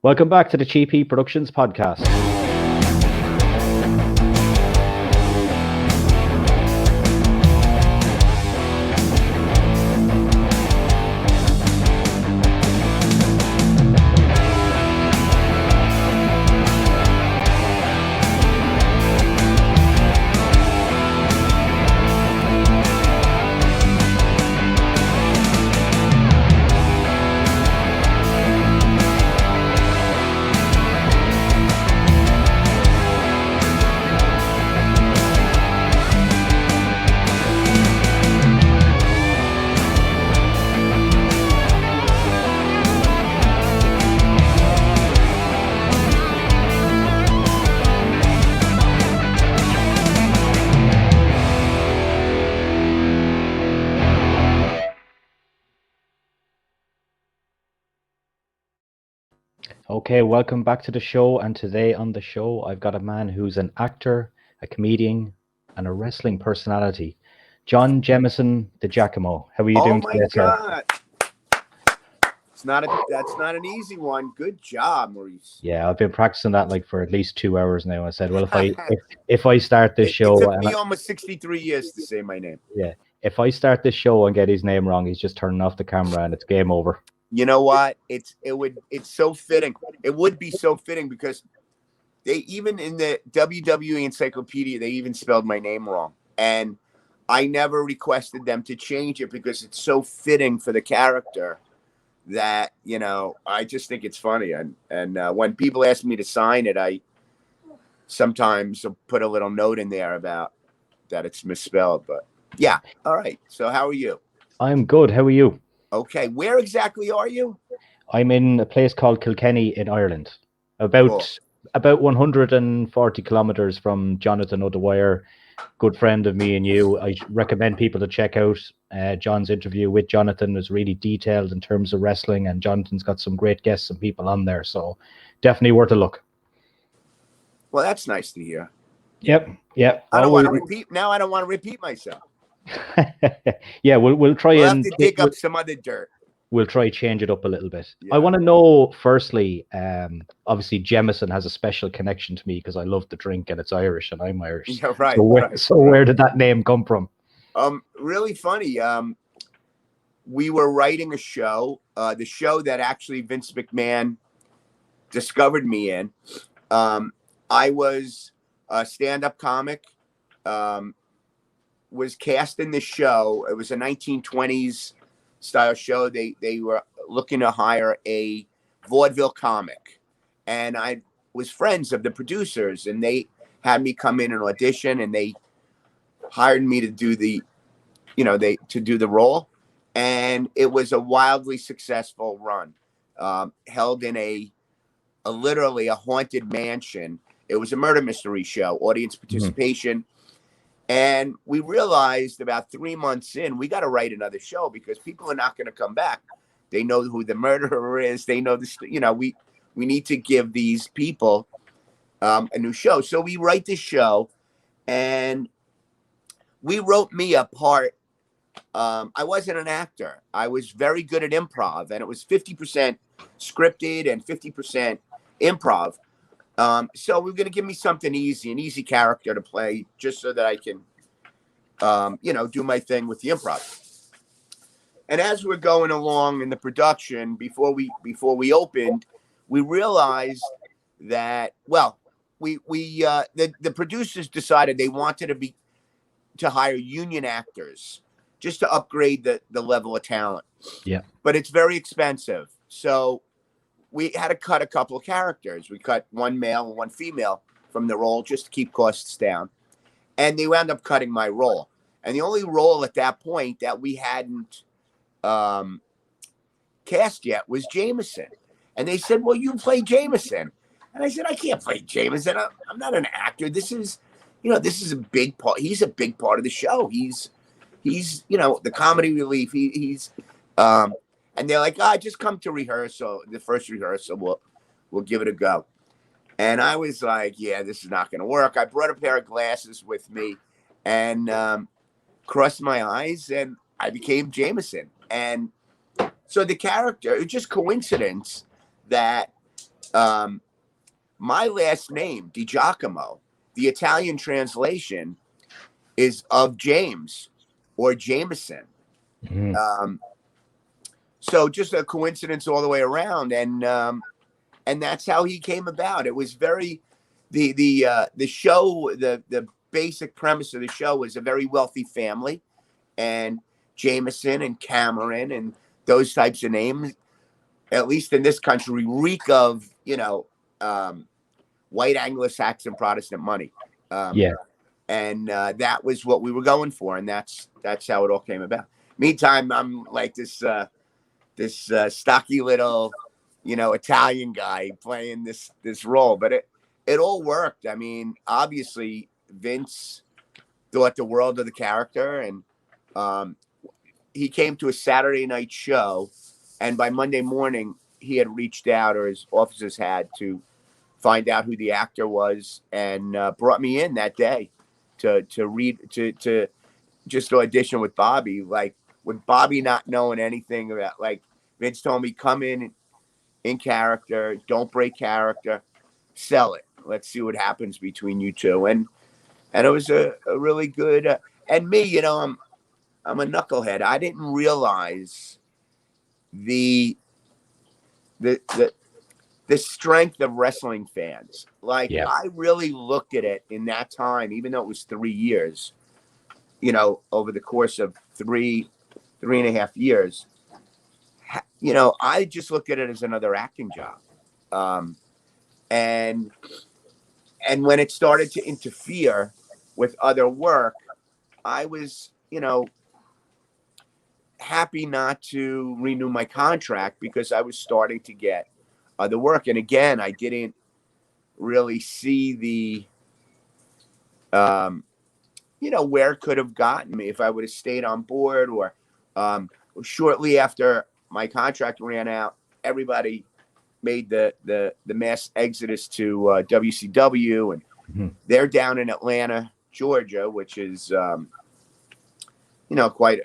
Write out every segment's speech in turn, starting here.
Welcome back to the Cheap Heat Productions podcast. Okay, welcome back to the show. And today on the show, I've got a man who's an actor, a comedian, and a wrestling personality. John Jamison, Digiacomo. How are you Oh doing my today, sir? God. That's not an easy one. Good job, Maurice. Yeah, I've been practicing that like for at least 2 hours now. I said, well, if I start this It show took and me almost 63 years to say my name. yeah, if I start this show and get his name wrong, he's just turning off the camera and it's game over. You know what? It's so fitting. It would be so fitting because they even in the WWE encyclopedia, they even spelled my name wrong. And I never requested them to change it because it's so fitting for the character that, I just think it's funny. And when people ask me to sign it, I sometimes put a little note in there about that it's misspelled. But yeah. All right. So how are you? I'm good. How are you? Okay. Where exactly are you? I'm in a place called Kilkenny in Ireland, Cool. about 140 kilometers from Jonathan O'Dwyer, good friend of me and you. I recommend people to check out John's interview with Jonathan. It's really detailed in terms of wrestling, and Jonathan's got some great guests and people on there, so definitely worth a look. Well, that's nice to hear. Yep. I don't want to repeat. Now I don't want to repeat myself. Yeah, we'll try We'll and have to dig up some other dirt. We'll try change it up a little bit. Yeah. I want to know, firstly, obviously Jameson has a special connection to me because I love the drink and it's Irish and I'm Irish. Yeah, right. So where did that name come from? Really funny. We were writing a show, the show that actually Vince McMahon discovered me in. I was a stand-up comic, was cast in this show. It was a 1920s style show. They were looking to hire a vaudeville comic, and I was friends of the producers, and they had me come in and audition, and they hired me to do the role, and it was a wildly successful run, held in a literally a haunted mansion. It was a murder mystery show, audience participation. And we realized about 3 months in, we got to write another show because people are not going to come back. They know who the murderer is. They know this, we need to give these people a new show. So we write this show, and we wrote me a part. I wasn't an actor. I was very good at improv, and it was 50% scripted and 50% improv. So we're going to give me something easy, an easy character to play, just so that I can, do my thing with the improv. And as we're going along in the production, before we opened, we realized that, the producers decided they wanted to hire union actors just to upgrade the level of talent. Yeah. But it's very expensive. So we had to cut a couple of characters. We cut one male and one female from the role just to keep costs down. And they wound up cutting my role. And the only role at that point that we hadn't cast yet was Jameson. And they said, well, you play Jameson. And I said, I can't play Jameson. I'm not an actor. This is a big part. He's a big part of the show. He's the comedy relief. And they're like, just come to rehearsal. The first rehearsal, we'll give it a go. And I was like, yeah, this is not going to work. I brought a pair of glasses with me and crossed my eyes, and I became Jameson. And so the character, it's just coincidence that My last name, Digiacomo, the Italian translation is of James or Jameson. Mhm. So just a coincidence all the way around, and that's how he came about. It was very the show, the basic premise of the show was a very wealthy family, and Jameson and Cameron and those types of names, at least in this country, reek of white Anglo-Saxon Protestant money. Yeah. And that was what we were going for, and that's how it all came about. Meantime, I'm like this stocky little, Italian guy playing this role, but it all worked. I mean, obviously Vince thought the world of the character, and he came to a Saturday night show, and by Monday morning he had reached out, or his officers had, to find out who the actor was, and brought me in that day to just audition with Bobby. Like, with Bobby not knowing anything about, like, Vince told me, come in character, don't break character, sell it. Let's see what happens between you two. And it was a really good. And me, I'm a knucklehead. I didn't realize the the the the strength of wrestling fans. Like, Yeah. I really looked at it in that time, even though it was 3 years. Over the course of three and a half years, I just looked at it as another acting job. Um, and when it started to interfere with other work, I was, happy not to renew my contract, because I was starting to get other work. And again, I didn't really see um, where it could have gotten me if I would have stayed on board, or shortly after my contract ran out, everybody made the mass exodus to WCW, and Mhm. they're down in Atlanta, Georgia, which is quite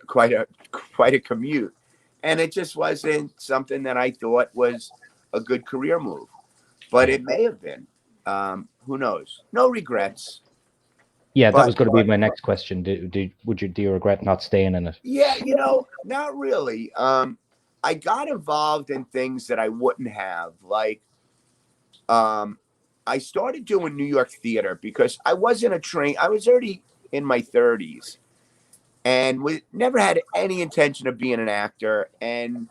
a commute, and it just wasn't something that I thought was a good career move, but Yeah. it may have been. Who knows? No regrets, Yeah, that was but going to be my next question. Do you regret not staying in it? yeah, not really. I got involved in things that I wouldn't have, like um, I started doing New York theater because I wasn't a train. I was already in my 30s, and we never had any intention of being an actor. And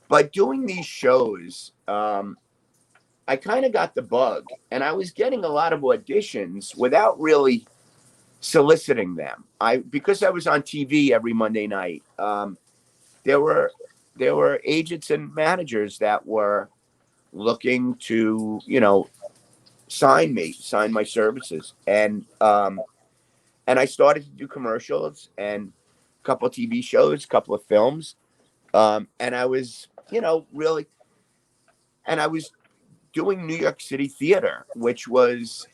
by doing these shows, I kind of got the bug, and I was getting a lot of auditions without really soliciting them. Because I was on TV every Monday night. There were agents and managers that were looking to sign my services, and I started to do commercials and a couple of TV shows, a couple of films, and I was really, and I was doing New York City theater, which was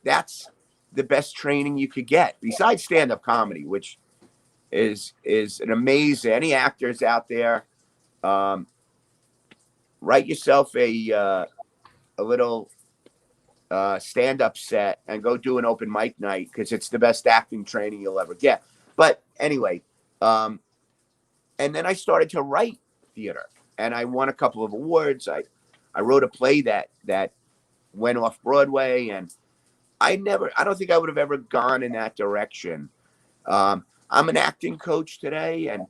that's the best training you could get besides stand up comedy, which is an amazing. Any actors out there, um, write yourself a little stand up set and go do an open mic night, because it's the best acting training you'll ever get. But anyway, um, and then I started to write theater, and I won a couple of awards. I wrote a play that went off Broadway, and I don't think I would have ever gone in that direction. I'm an acting coach today, and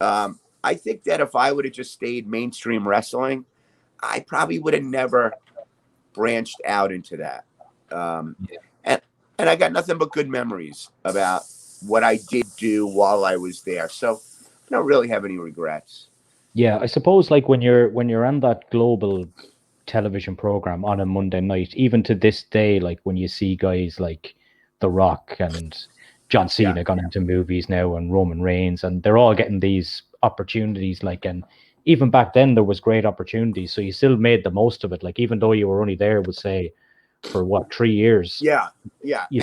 I think that if I would have just stayed mainstream wrestling, I probably would have never branched out into that. Um, and I got nothing but good memories about what I did do while I was there. So I don't really have any regrets. Yeah, I suppose like when you're on that global television program on a Monday night, even to this day, like when you see guys like The Rock and John Yeah. Cena gone into movies now, and Roman Reigns, and they're all getting these opportunities. Like, and even back then there was great opportunities, so you still made the most of it. Like, even though you were only there, would say, for what, 3 years? Yeah. Yeah. You,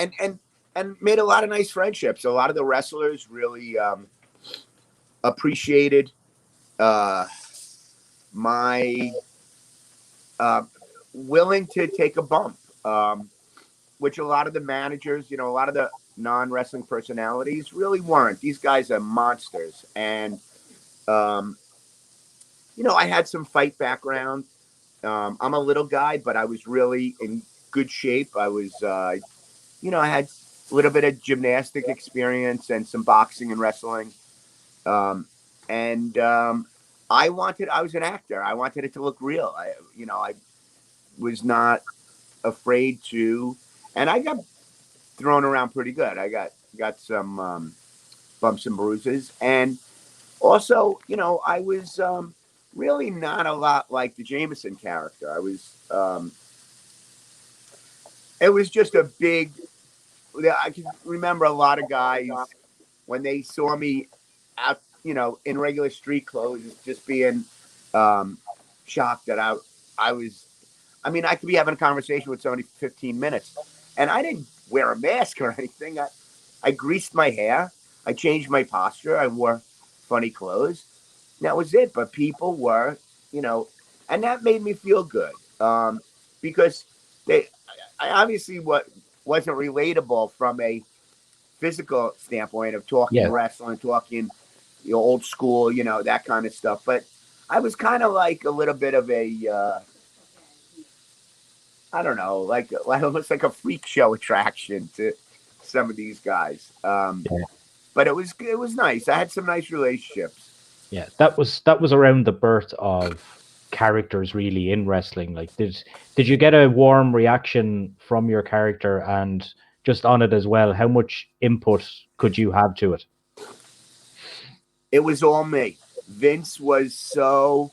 And made a lot of nice friendships. A lot of the wrestlers really appreciated uh, my willing to take a bump, which a lot of the managers, a lot of the non-wrestling personalities really weren't. These guys are monsters. And, um, I had some fight background. I'm a little guy, but I was really in good shape. I was, I had a little bit of gymnastic experience and some boxing and wrestling. Um, and I was an actor. I wanted it to look real. I was not afraid to, and I got thrown around pretty good. I got some bumps and bruises, and also, I was really not a lot like the Jameson character. I was. It was just a big. I can remember a lot of guys when they saw me out, in regular street clothes, just being shocked that I was. I mean, I could be having a conversation with somebody for 15 minutes, and I didn't wear a mask or anything. I greased my hair, I changed my posture, I wore funny clothes. That was it. But people were, and that made me feel good, because I obviously wasn't relatable from a physical standpoint of talking Yeah. wrestling, talking old school, that kind of stuff. But I was kind of like a little bit of a, I don't know, like almost like a freak show attraction to some of these guys. Yeah. But it was nice. I had some nice relationships. Yeah, that was around the birth of characters really in wrestling. Like, did you get a warm reaction from your character, and just on it as well, how much input could you have to it? It was all me. Vince was so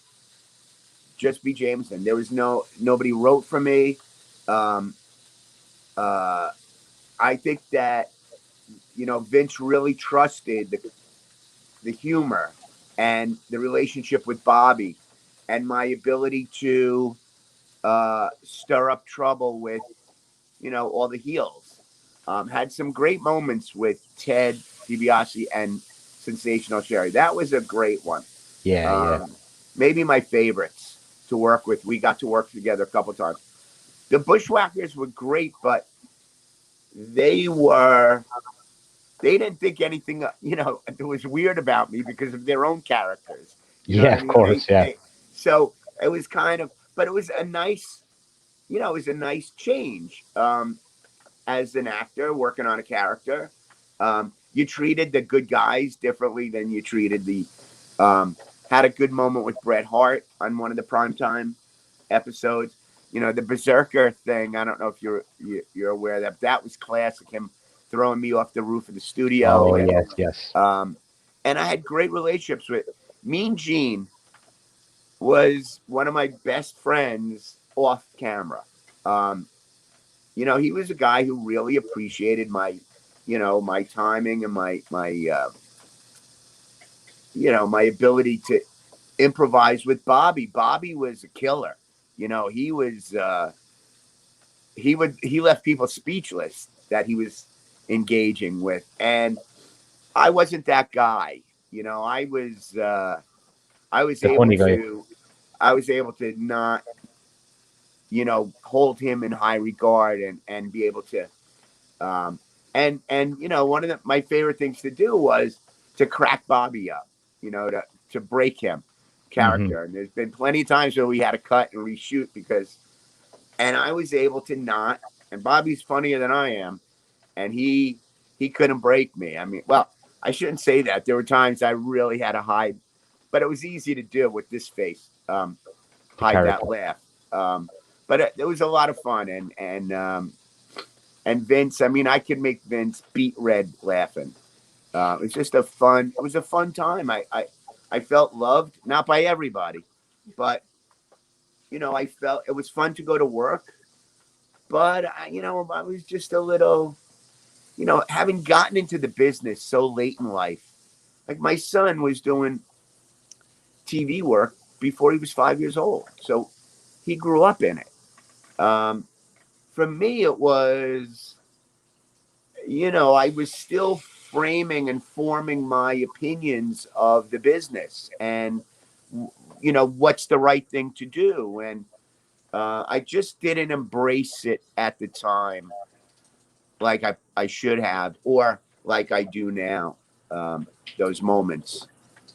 just be Jameson. There was nobody wrote for me. Um, uh, I think that Vince really trusted the humor and the relationship with Bobby, and my ability to stir up trouble with all the heels. Had some great moments with Ted DiBiase and Sensational Sherry. That was a great one. Yeah, yeah, Maybe my favorites to work with. We got to work together a couple times. The Bushwhackers were great, but they were they didn't think anything that was weird about me because of their own characters. You know what yeah. I Of mean? course, yeah, So it was kind of, but it was a nice, it was a nice change. As an actor working on a character, you treated the good guys differently than you treated the. Had a good moment with Bret Hart on one of the primetime episodes. The Berserker thing. I don't know if you're aware of that. But that was classic. Him throwing me off the roof of the studio, oh yes, yes, um, and I had great relationships with Mean Gene. Was one of my best friends off camera. Um, he was a guy who really appreciated my timing and my ability to improvise with Bobby. Bobby was a killer. He was he left people speechless that he was engaging with, and I wasn't that guy. I was the able funny guy. to not hold him in high regard and be able to um, and one of my favorite things to do was to crack Bobby up, to break him Hmm. character. And there's been plenty of times where we had to cut and reshoot and I was able to not. And Bobby's funnier than I am, and he couldn't break me. I mean, well, I shouldn't say that. There were times I really had to hide, but it was easy to do with this face, The hide that character. laugh. But it was a lot of fun, and Vince. I mean, I could make Vince beat red laughing. It was a fun time. I felt loved, not by everybody, but I felt it was fun to go to work. But I was just a little, having gotten into the business so late in life. Like my son was doing TV work before he was 5 years old, so he grew up in it. Um, for me, it was, I was still framing and forming my opinions of the business and, what's the right thing to do. And I just didn't embrace it at the time like I should have, or like I do now. Those moments.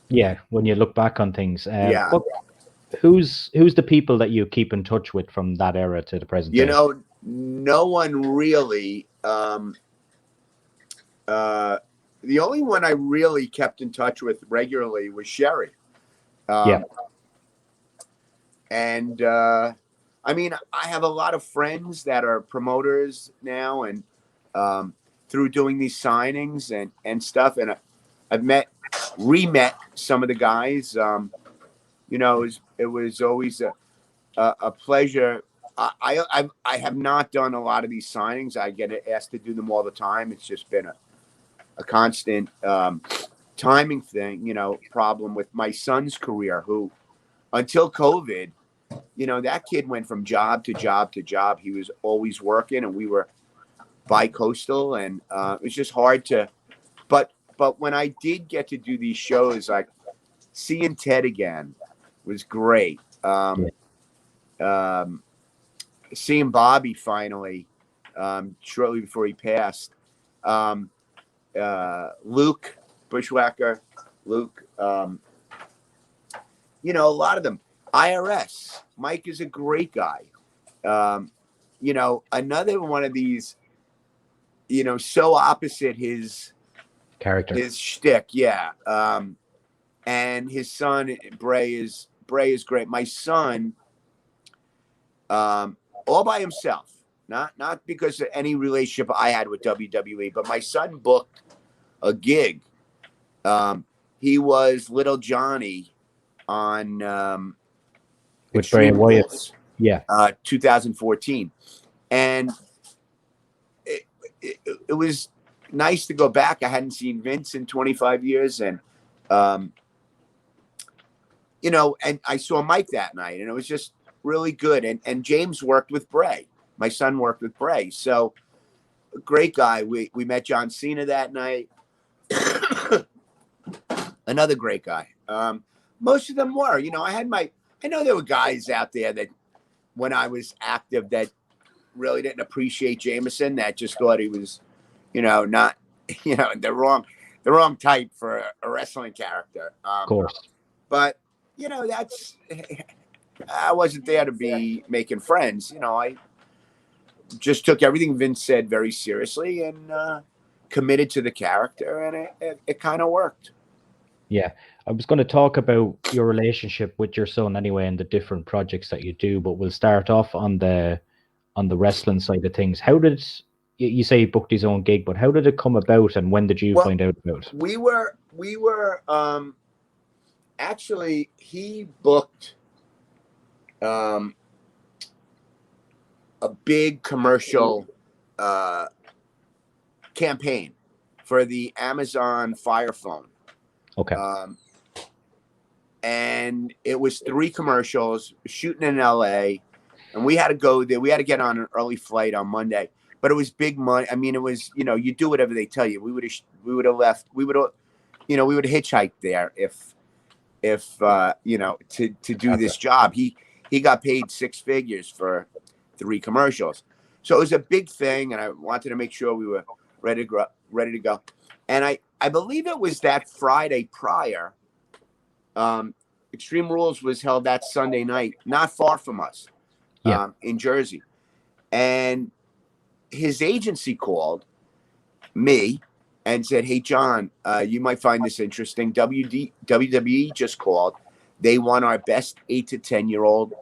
Yeah, when you look back on things. Yeah. Who's the people that you keep in touch with from that era to the present You day? know, no one really. The only one I really kept in touch with regularly was Sherry. Yeah, And I mean, I have a lot of friends that are promoters now, and through doing these signings and stuff, and I've met some of the guys. It was always a pleasure. I have not done a lot of these signings. I get asked to do them all the time. It's just been a constant timing thing, problem with my son's career, who until COVID, that kid went from job to job to job. He was always working, and we were bi-coastal, and it was just hard to. But when I did get to do these shows, like seeing Ted again was great. Seeing Bobby finally, shortly before he passed. Luke Bushwhacker, Luke. A lot of them. IRS. Mike is a great guy. Another one of these, so opposite his character. his shtick, yeah. And his son Brayy is great. My son, all by himself, not because of any relationship I had with WWE, but my son booked a gig. He was Little Johnny on With Extreme Brayy Wyatt. Rules, Yeah. 2014, and it was nice to go back. I hadn't seen Vince in 25 years, and and I saw Mike that night, and it was just really good. And James worked with Brayy. My son worked with Brayy, so great guy. We met John Cena that night. Another great guy. Most of them were, I know there were guys out there that when I was active that really didn't appreciate Jameson, that just thought he was, not, the wrong type for a wrestling character. Of course. But, I wasn't there to be making friends. I just took everything Vince said very seriously and committed to the character, and it kind of worked. Yeah, I was going to talk about your relationship with your son anyway and the different projects that you do, but we'll start off on the wrestling side of things. How did you say he booked his own gig, but how did it come about, and when did you find out about it? We were actually, he booked a big commercial campaign for the Amazon Fire Phone. Okay. And it was 3 commercials shooting in LA, and we had to go there. We had to get on an early flight on Monday, but it was big money. I mean, it was, you do whatever they tell you. We would have left. We would have hitchhiked there if to do this job. He got paid 6 figures for 3 commercials. So it was a big thing, and I wanted to make sure we were ready to go. And I believe it was that Friday prior. Extreme Rules was held that Sunday night, not far from us, in Jersey. And his agency called me and said, "Hey, John, you might find this interesting. WWE just called. They want our best 8 to 10-year-old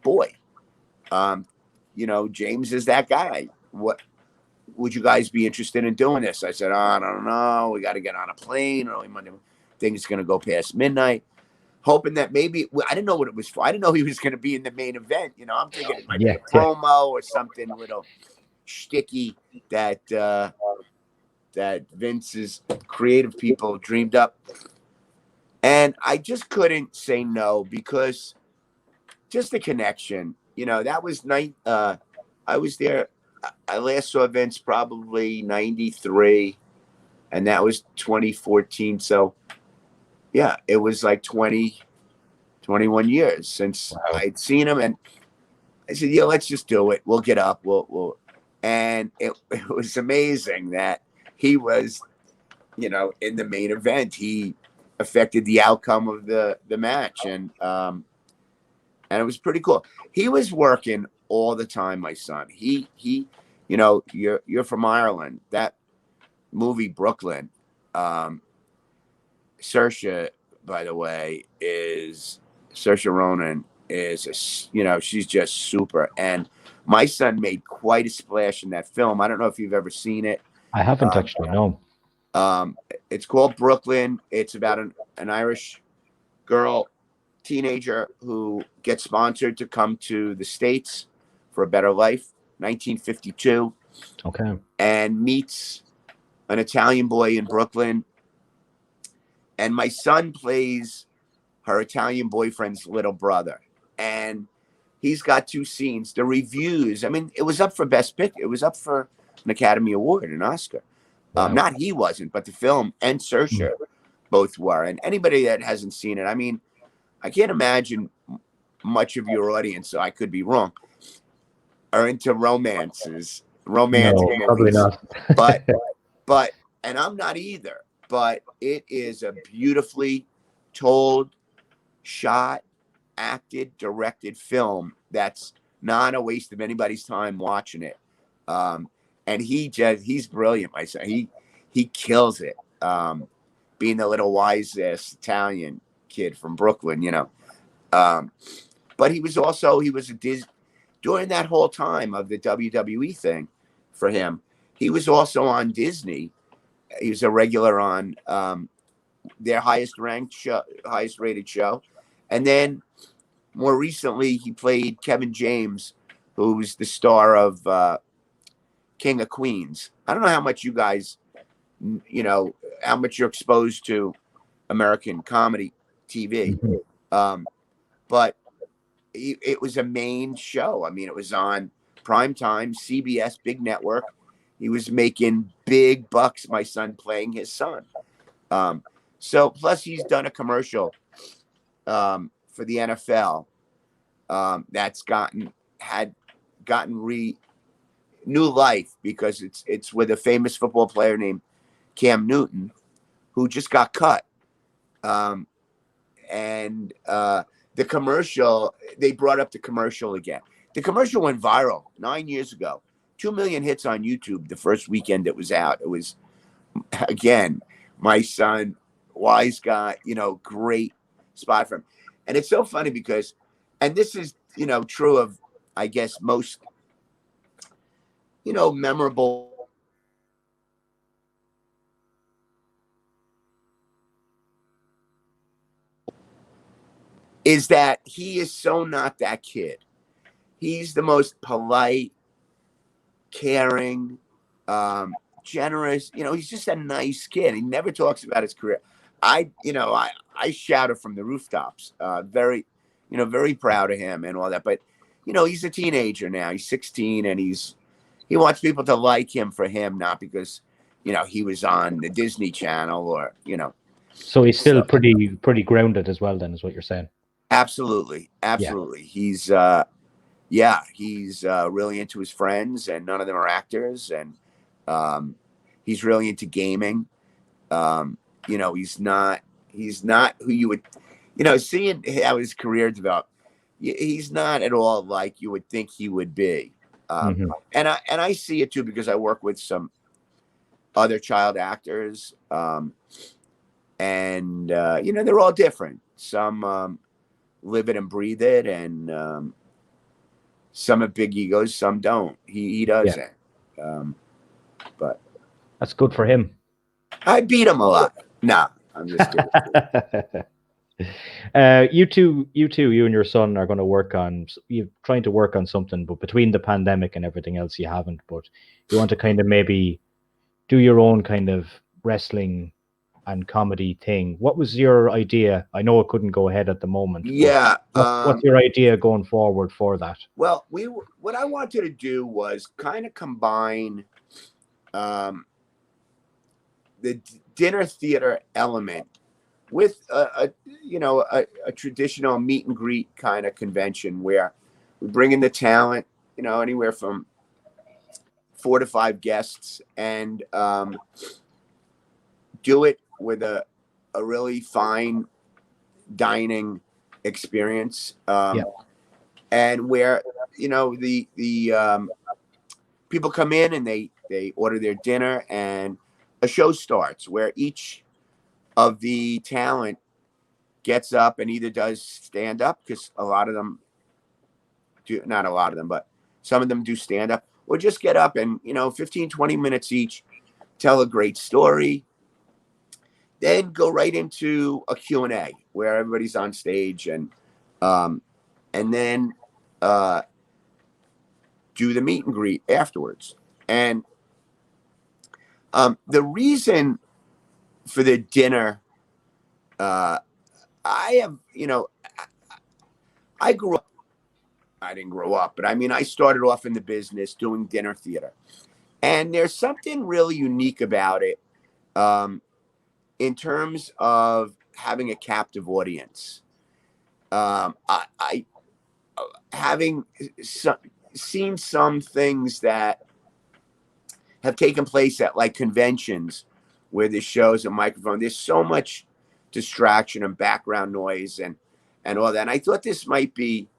boy. James is that guy. What would you guys be interested in doing this?" I said, "I don't know. We got to get on a plane early Monday. Think it's going to go past midnight." Hoping that maybe, I didn't know what it was for. I didn't know he was going to be in the main event. I'm thinking it might be a promo or something little shticky that Vince's creative people dreamed up. And I just couldn't say no because just the connection. That was I was there. I last saw Vince probably 93, and that was 2014. So yeah, it was like 21 years since I'd seen him. And I said, yeah, let's just do it. We'll get up. We'll. And it was amazing that he was, in the main event. He affected the outcome of the match, and it was pretty cool. He was working all the time, my son. You're from Ireland. That movie Brooklyn, Saoirse, by the way, is Saoirse Ronan she's just super. And my son made quite a splash in that film. I don't know if you've ever seen it. I haven't actually, no. It's called Brooklyn. It's about an Irish girl, teenager, who gets sponsored to come to the States for a better life, 1952. Okay. And meets an Italian boy in Brooklyn. And my son plays her Italian boyfriend's little brother. And he's got 2 scenes. The reviews, I mean, it was up for Best Picture. It was up for an Academy Award, an Oscar. Wow. Not he wasn't, but the film and Saoirse both were. And anybody that hasn't seen it, I mean, I can't imagine much of your audience, so I could be wrong, are into romantic No, movies. probably not. but and I'm not either, but it is a beautifully told, shot, acted, directed film that's not a waste of anybody's time watching it. And he's brilliant, my son. He kills it. Being the little wise ass Italian kid from Brooklyn, but he was during that whole time of the WWE thing for him. He was also on Disney. He was a regular on their highest rated show. And then more recently, he played Kevin James, who's the star of King of Queens. I don't know how much you guys, how much you're exposed to American comedy TV. But it was a main show. I mean, it was on primetime, CBS, big network. He was making big bucks, my son, playing his son. So plus he's done a commercial for the NFL that's gotten new life, because it's with a famous football player named Cam Newton, who just got cut. And the commercial, they brought up the commercial again. The commercial went viral 9 years ago. 2 million hits on YouTube the first weekend it was out. It was, again, my son, wise guy, great spot for him. And it's so funny because, and this is, true of, I guess, most, memorable is that he is so not that kid. He's the most polite, caring, generous. He's just a nice kid. He never talks about his career. I shouted from the rooftops. Very proud of him and all that. But he's a teenager now. He's 16, and he wants people to like him for him, not because he was on the Disney Channel or. So he's still pretty grounded as well, then, is what you're saying. Absolutely. Yeah. He's really into his friends, and none of them are actors, and he's really into gaming. He's not who you would, seeing how his career developed. He's not at all like you would think he would be. And I see it too, because I work with some other child actors, and they're all different. Some live it and breathe it, and some have big egos, some don't. He doesn't. But that's good for him. I beat him a lot. Nah, I'm just kidding. You and your son are going to work on, you're trying to work on something, but between the pandemic and everything else, you haven't. But you want to kind of maybe do your own kind of wrestling and comedy thing. What was your idea? I know it couldn't go ahead at the moment. Yeah. What's your idea going forward for that? Well, what I wanted to do was kind of combine the dinner theater element with a traditional meet and greet kind of convention, where We bring in the talent, anywhere from 4 to 5 guests, and do it with a really fine dining experience. And where, the people come in and they order their dinner, and a show starts where each of the talent gets up and either does stand up, because a lot of them do, not a lot of them, but some of them do stand up, or just get up and, 15, 20 minutes each, tell a great story, then go right into a Q&A where everybody's on stage, and then do the meet and greet afterwards. And the reason for the dinner, I have, I grew up, I didn't grow up, but I mean, I started off in the business doing dinner theater. And there's something really unique about it, in terms of having a captive audience. I having seen some things that have taken place at like conventions where there's shows and microphone. There's so much distraction and background noise and all that. And I thought this might be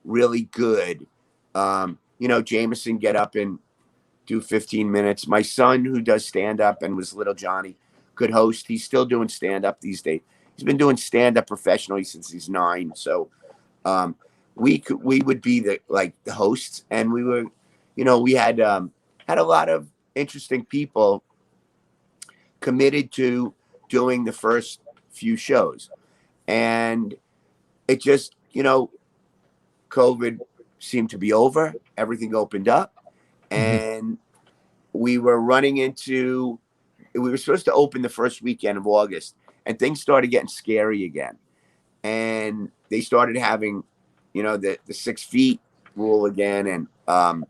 really good. Jameson get up and do 15 minutes. My son, who does stand up and was Little Johnny, could host. He's still doing stand up these days. He's been doing stand up professionally since he's 9. So we would be the hosts, and we were, we had a lot of interesting people committed to doing the first few shows. And it just, COVID seemed to be over. Everything opened up, and we were supposed to open the first weekend of August, and things started getting scary again. And they started having, the 6 feet rule again. And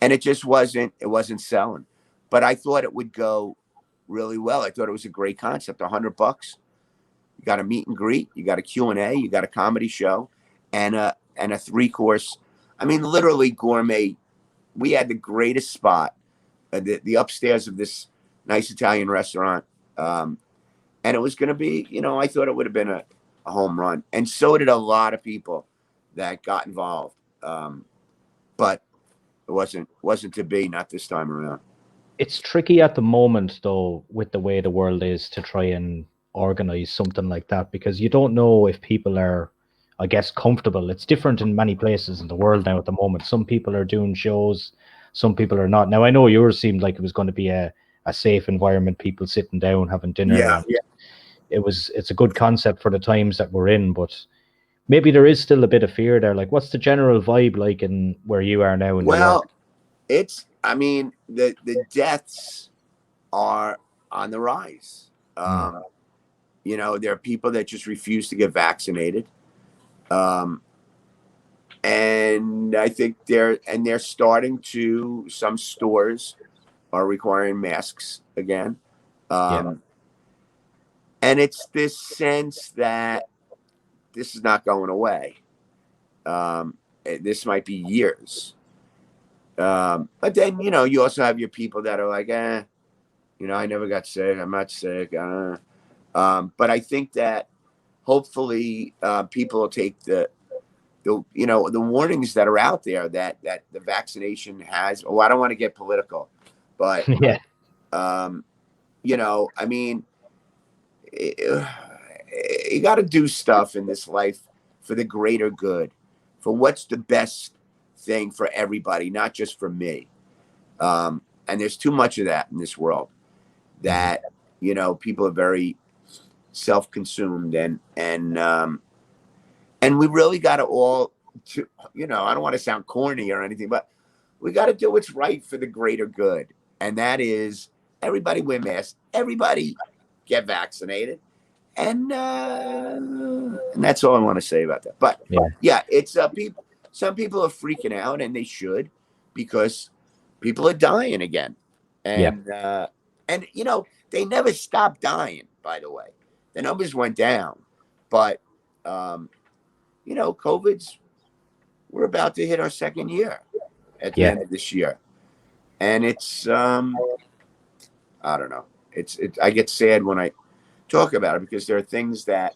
it just wasn't selling, but I thought it would go really well. I thought it was a great concept. $100. You got a meet and greet, you got a Q&A, you got a comedy show, and a 3-course. I mean, literally gourmet. We had the greatest spot, the upstairs of this nice Italian restaurant. And it was going to be, I thought it would have been a home run. And so did a lot of people that got involved. But it wasn't to be, not this time around. It's tricky at the moment, though, with the way the world is, to try and organize something like that, because you don't know if people are, I guess, comfortable. It's different in many places in the world now at the moment. Some people are doing shows, some people are not. Now, I know yours seemed like it was going to be a safe environment, people sitting down, having dinner. Yeah. It's a good concept for the times that we're in, but maybe there is still a bit of fear there. Like, what's the general vibe like in where you are now in New York? The deaths are on the rise. There are people that just refuse to get vaccinated. And I think they're starting to, some stores are requiring masks again. And it's this sense that this is not going away. This might be years. But then, you also have your people that are like, I never got sick. I'm not sick. But I think that hopefully people will take the warnings that are out there that the vaccination has. Oh, I don't want to get political, but yeah. You got to do stuff in this life for the greater good, for what's the best thing for everybody, not just for me. And there's too much of that in this world, that, people are very self-consumed, and we really got to all, I don't want to sound corny or anything, but we got to do what's right for the greater good. And that is, everybody wear masks, everybody get vaccinated. And that's all I want to say about that. But it's people. Some people are freaking out, and they should, because people are dying again. And they never stopped dying. By the way, the numbers went down, but COVID's we're about to hit our second year at the Yeah. end of this year, and it's I don't know. I get sad when I talk about it because there are things that,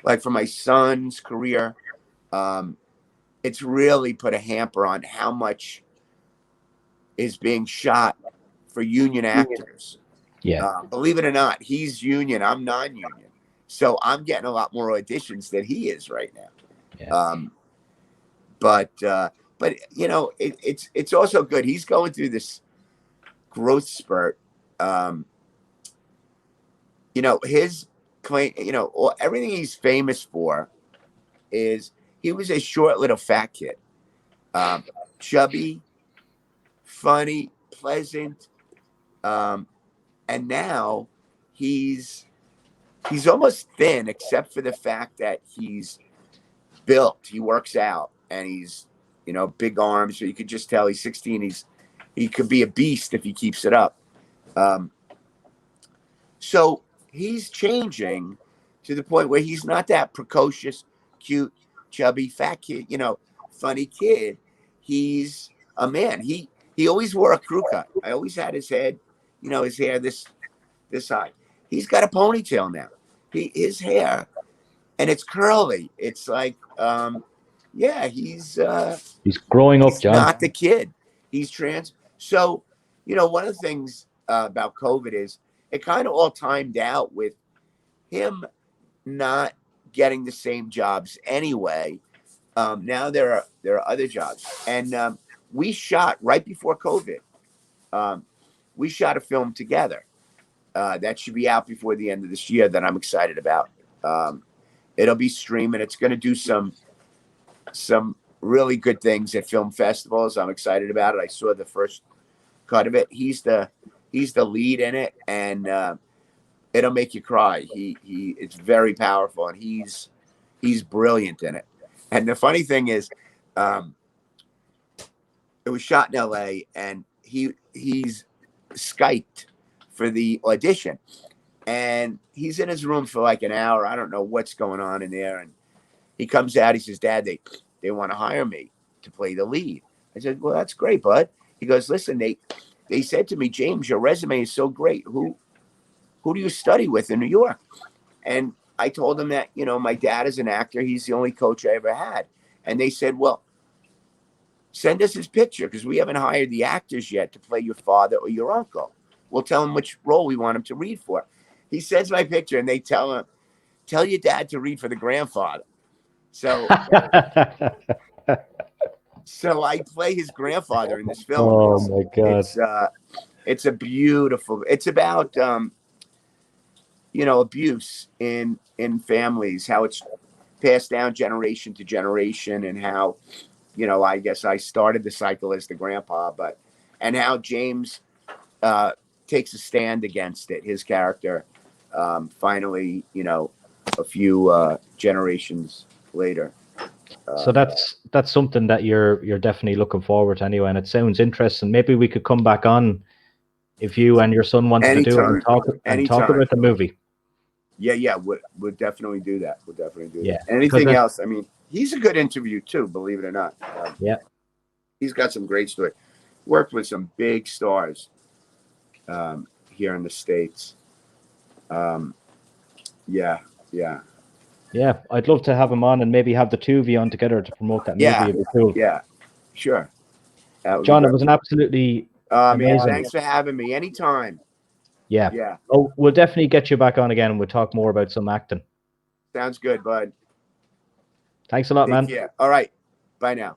like for my son's career, it's really put a hamper on how much is being shot for union actors. Yeah. Believe it or not, he's union. I'm non-union, so I'm getting a lot more auditions than he is right now. Yeah. But you know, it's also good. He's going through this growth spurt. You know, his claim. You know, everything he's famous for is he was a short little fat kid, chubby, funny, pleasant, and now he's almost thin, except for the fact that he's built. He works out, and he's, you know, big arms. So you could just tell he's 16. He could be a beast if he keeps it up. So he's changing to the point where he's not that precocious, cute, chubby, fat kid, you know, funny kid. He's a man. He always wore a crew cut. I always had his head, you know, his hair this high. He's got a ponytail now. His hair, and it's curly. It's like, yeah, he's growing up, he's John. not the kid. He's trans. So, you know, one of the things about COVID is it kind of all timed out with him not getting the same jobs anyway. Now there are other jobs, and we shot right before COVID. We shot a film together that should be out before the end of this year that I'm excited about. It'll be streaming. It's going to do some really good things at film festivals. I'm excited about it. I saw the first cut of it. He's the lead in it, and it'll make you cry. It's very powerful, and he's brilliant in it. And the funny thing is, it was shot in LA, and he's Skyped for the audition, and he's in his room for like an hour. I don't know what's going on in there, and he comes out. He says, "Dad, they want to hire me to play the lead." I said, "Well, that's great, bud." He goes, "Listen, they said to me, James, your resume is so great. Who do you study with in New York?" And I told him that, you know, my dad is an actor. He's the only coach I ever had. And they said, "Well, send us his picture because we haven't hired the actors yet to play your father or your uncle. We'll tell him which role we want him to read for." He sends my picture, and they tell him, "Tell your dad to read for the grandfather." So so I play his grandfather in this film. Oh my God. It's a beautiful. It's about you know, abuse in families, how it's passed down generation to generation, and how, you know, I guess I started the cycle as the grandpa, and how James takes a stand against it. His character, finally, you know, a few generations later. So that's something that you're definitely looking forward to anyway, and it sounds interesting. Maybe we could come back on if you and your son wanted to do it and talk about the movie. Yeah, we'll definitely do that. We'll definitely do Yeah. that. Anything else? I mean, he's a good interview too, believe it or not. Yeah. He's got some great stories. Worked with some big stars here in the States. Yeah. Yeah, I'd love to have him on and maybe have the two of you on together to promote that movie. It'd be cool. Yeah, sure. John, it was an absolutely amazing. Man, thanks for having me. Anytime. Yeah. Oh, we'll definitely get you back on again, and we'll talk more about some acting. Sounds good, bud. Thanks a lot, man. Yeah. All right. Bye now.